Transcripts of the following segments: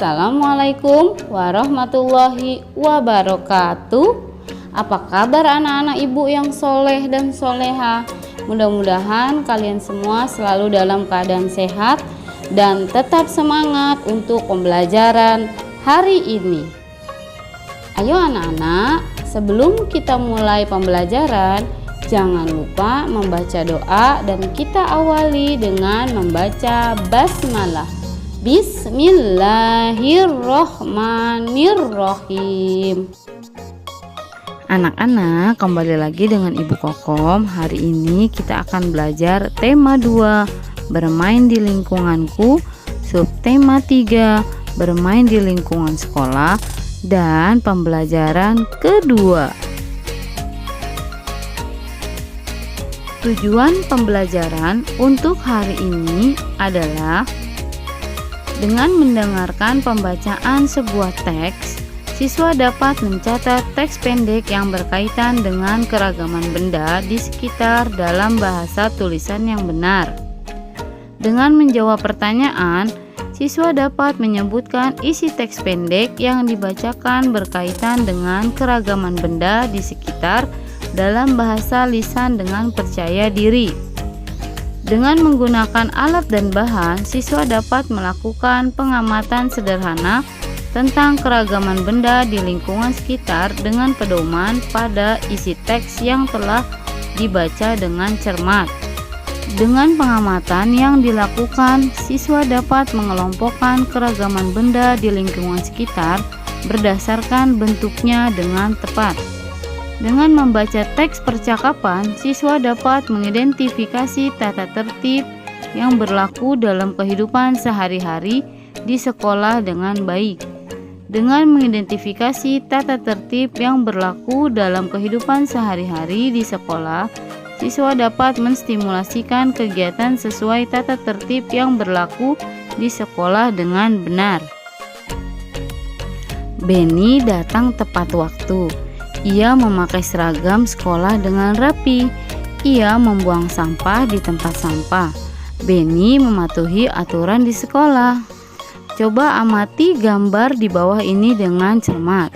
Assalamualaikum warahmatullahi wabarakatuh. Apa kabar anak-anak ibu yang soleh dan soleha? Mudah-mudahan kalian semua selalu dalam keadaan sehat dan tetap semangat untuk pembelajaran hari ini. Ayo anak-anak, sebelum kita mulai pembelajaran, jangan lupa membaca doa dan kita awali dengan membaca basmalah. Bismillahirrohmanirrohim. Anak-anak, kembali lagi dengan Ibu Kokom. Hari ini kita akan belajar tema 2, bermain di lingkunganku, subtema 3, bermain di lingkungan sekolah, dan pembelajaran kedua. Tujuan pembelajaran untuk hari ini adalah dengan mendengarkan pembacaan sebuah teks, siswa dapat mencatat teks pendek yang berkaitan dengan keragaman benda di sekitar dalam bahasa tulisan yang benar. Dengan menjawab pertanyaan, siswa dapat menyebutkan isi teks pendek yang dibacakan berkaitan dengan keragaman benda di sekitar dalam bahasa lisan dengan percaya diri. Dengan menggunakan alat dan bahan, siswa dapat melakukan pengamatan sederhana tentang keragaman benda di lingkungan sekitar dengan pedoman pada isi teks yang telah dibaca dengan cermat. Dengan pengamatan yang dilakukan, siswa dapat mengelompokkan keragaman benda di lingkungan sekitar berdasarkan bentuknya dengan tepat. Dengan membaca teks percakapan, siswa dapat mengidentifikasi tata tertib yang berlaku dalam kehidupan sehari-hari di sekolah dengan baik. Dengan mengidentifikasi tata tertib yang berlaku dalam kehidupan sehari-hari di sekolah, siswa dapat menstimulasikan kegiatan sesuai tata tertib yang berlaku di sekolah dengan benar. Benny datang tepat waktu. Ia memakai seragam sekolah dengan rapi. Ia membuang sampah di tempat sampah. Benny mematuhi aturan di sekolah. Coba amati gambar di bawah ini dengan cermat.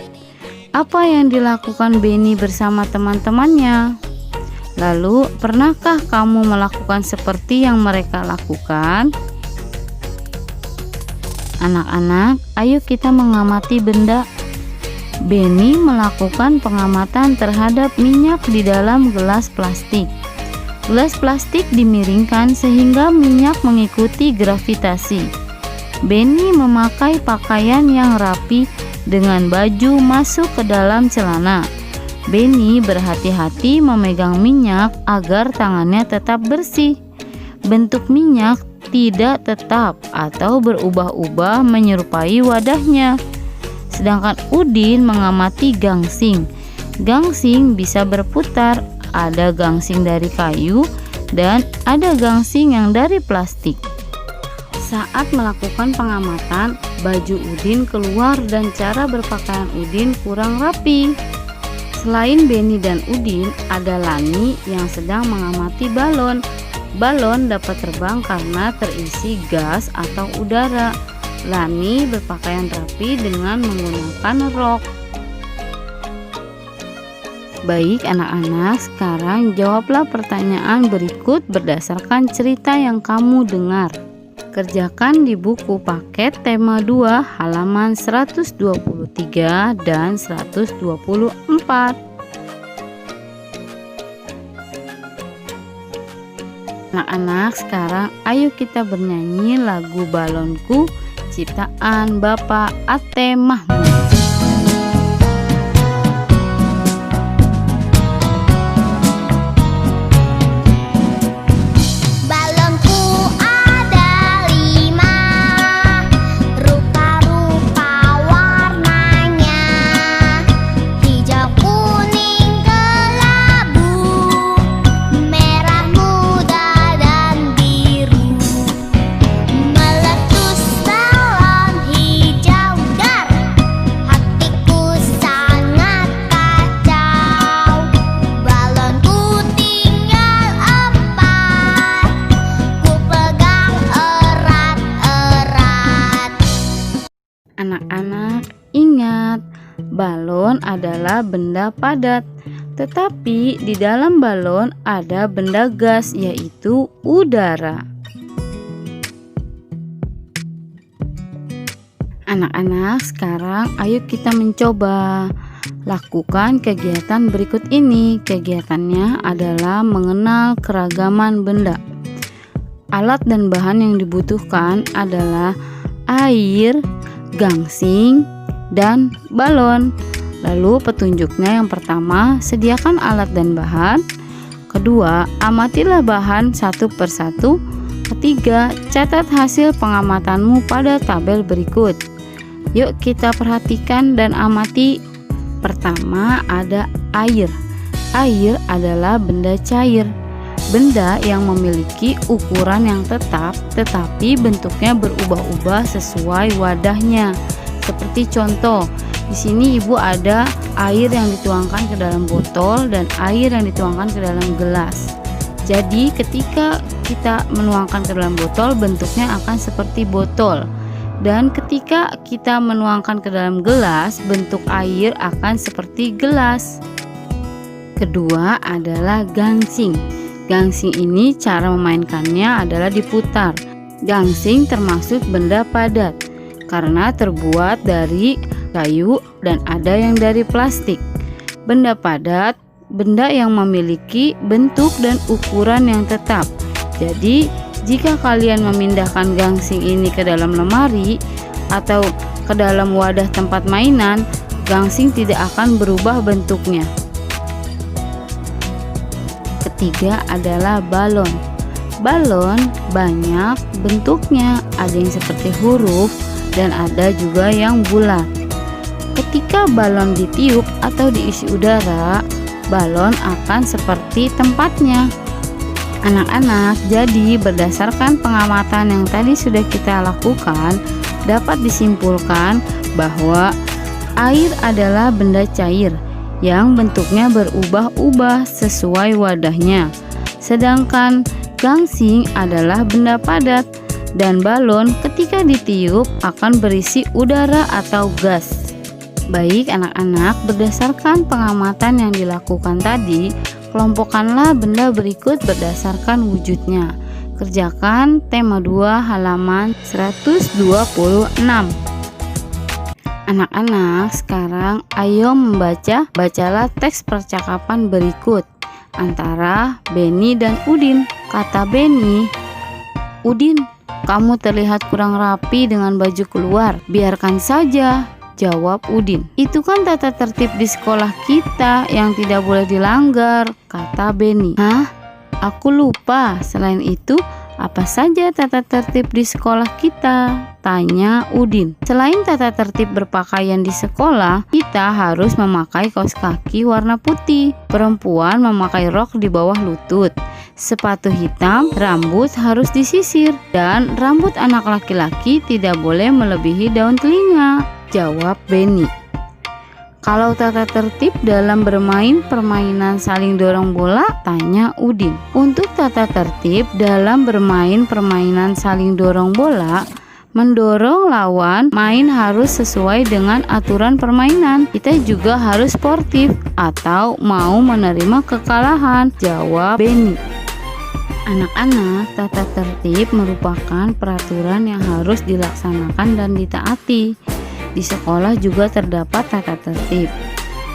Apa yang dilakukan Benny bersama teman-temannya? Lalu, pernahkah kamu melakukan seperti yang mereka lakukan? Anak-anak, ayo kita mengamati benda. Benny melakukan pengamatan terhadap minyak di dalam gelas plastik. Gelas plastik dimiringkan sehingga minyak mengikuti gravitasi. Benny memakai pakaian yang rapi dengan baju masuk ke dalam celana. Benny berhati-hati memegang minyak agar tangannya tetap bersih. Bentuk minyak tidak tetap atau berubah-ubah menyerupai wadahnya. Sedangkan Udin mengamati gangsing. Gangsing bisa berputar, ada gangsing dari kayu dan ada gangsing yang dari plastik. Saat melakukan pengamatan, baju Udin keluar dan cara berpakaian Udin kurang rapi. Selain Benny dan Udin, ada Lani yang sedang mengamati balon. Balon dapat terbang karena terisi gas atau udara. Lani berpakaian rapi dengan menggunakan rok. Baik anak-anak, sekarang jawablah pertanyaan berikut berdasarkan cerita yang kamu dengar. Kerjakan di buku paket tema 2 halaman 123 dan 124. Anak-anak, sekarang ayo kita bernyanyi lagu Balonku ciptaan Bapak Ate Mahmud. Meletus dalam hijau dar. Anak-anak, ingat, balon adalah benda padat, tetapi di dalam balon ada benda gas, yaitu udara. Anak-anak, sekarang ayo kita mencoba lakukan kegiatan berikut ini. Kegiatannya adalah mengenal keragaman benda. Alat dan bahan yang dibutuhkan adalah air, gangsing, dan balon. Lalu petunjuknya, yang pertama, sediakan alat dan bahan. Kedua, amatilah bahan satu persatu. Ketiga, catat hasil pengamatanmu pada tabel berikut. Yuk kita perhatikan dan amati. Pertama, ada air. Air adalah benda cair, benda yang memiliki ukuran yang tetap tetapi bentuknya berubah-ubah sesuai wadahnya. Seperti contoh, di sini Ibu ada air yang dituangkan ke dalam botol dan air yang dituangkan ke dalam gelas. Jadi ketika kita menuangkan ke dalam botol, bentuknya akan seperti botol. Dan ketika kita menuangkan ke dalam gelas, bentuk air akan seperti gelas. Kedua adalah gangsing. Gangsing ini cara memainkannya adalah diputar. Gangsing termasuk benda padat karena terbuat dari kayu dan ada yang dari plastik. Benda padat, benda yang memiliki bentuk dan ukuran yang tetap. Jadi jika kalian memindahkan gangsing ini ke dalam lemari atau ke dalam wadah tempat mainan, gangsing tidak akan berubah bentuknya. Ketiga adalah balon. Balon banyak bentuknya, ada yang seperti huruf dan ada juga yang bulat. Ketika balon ditiup atau diisi udara, balon akan seperti tempatnya. Anak-anak, jadi berdasarkan pengamatan yang tadi sudah kita lakukan, dapat disimpulkan bahwa air adalah benda cair yang bentuknya berubah-ubah sesuai wadahnya. Sedangkan gangsing adalah benda padat dan balon ketika ditiup akan berisi udara atau gas. Baik anak-anak, berdasarkan pengamatan yang dilakukan tadi, kelompokkanlah benda berikut berdasarkan wujudnya. Kerjakan tema 2 halaman 126. Anak-anak, sekarang ayo bacalah teks percakapan berikut antara Beni dan Udin. Kata Beni, "Udin, kamu terlihat kurang rapi dengan baju keluar." "Biarkan saja," jawab Udin. "Itu kan tata tertib di sekolah kita yang tidak boleh dilanggar," kata Beni. "Hah? Aku lupa. Selain itu, apa saja tata tertib di sekolah kita?" tanya Udin. "Selain tata tertib berpakaian di sekolah, kita harus memakai kaos kaki warna putih. Perempuan memakai rok di bawah lutut, sepatu hitam, rambut harus disisir, dan rambut anak laki-laki tidak boleh melebihi daun telinga," jawab Beni. "Kalau tata tertib dalam bermain permainan saling dorong bola?" tanya Udin. "Untuk tata tertib dalam bermain permainan saling dorong bola, mendorong lawan main harus sesuai dengan aturan permainan. Kita juga harus sportif atau mau menerima kekalahan," jawab Beni. Anak-anak, tata tertib merupakan peraturan yang harus dilaksanakan dan ditaati. Di sekolah juga terdapat tata tertib.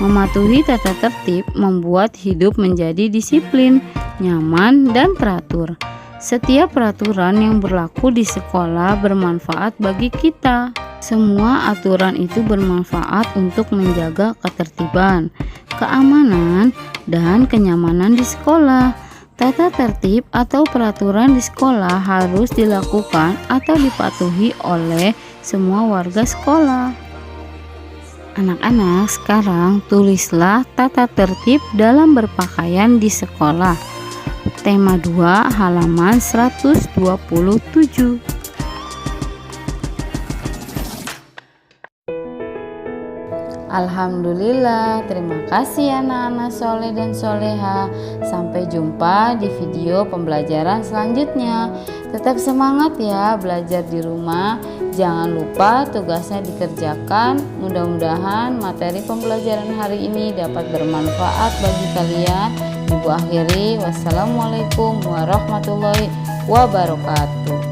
Mematuhi tata tertib membuat hidup menjadi disiplin, nyaman, dan teratur. Setiap peraturan yang berlaku di sekolah bermanfaat bagi kita. Semua aturan itu bermanfaat untuk menjaga ketertiban, keamanan, dan kenyamanan di sekolah. Tata tertib atau peraturan di sekolah harus dilakukan atau dipatuhi oleh semua warga sekolah. Anak-anak, sekarang tulislah tata tertib dalam berpakaian di sekolah. Tema 2 halaman 127. Alhamdulillah, terima kasih anak-anak soleh dan soleha. Sampai jumpa di video pembelajaran selanjutnya. Tetap semangat ya belajar di rumah. Jangan lupa tugasnya dikerjakan. Mudah-mudahan materi pembelajaran hari ini dapat bermanfaat bagi kalian. Ibu akhiri, wassalamualaikum warahmatullahi wabarakatuh.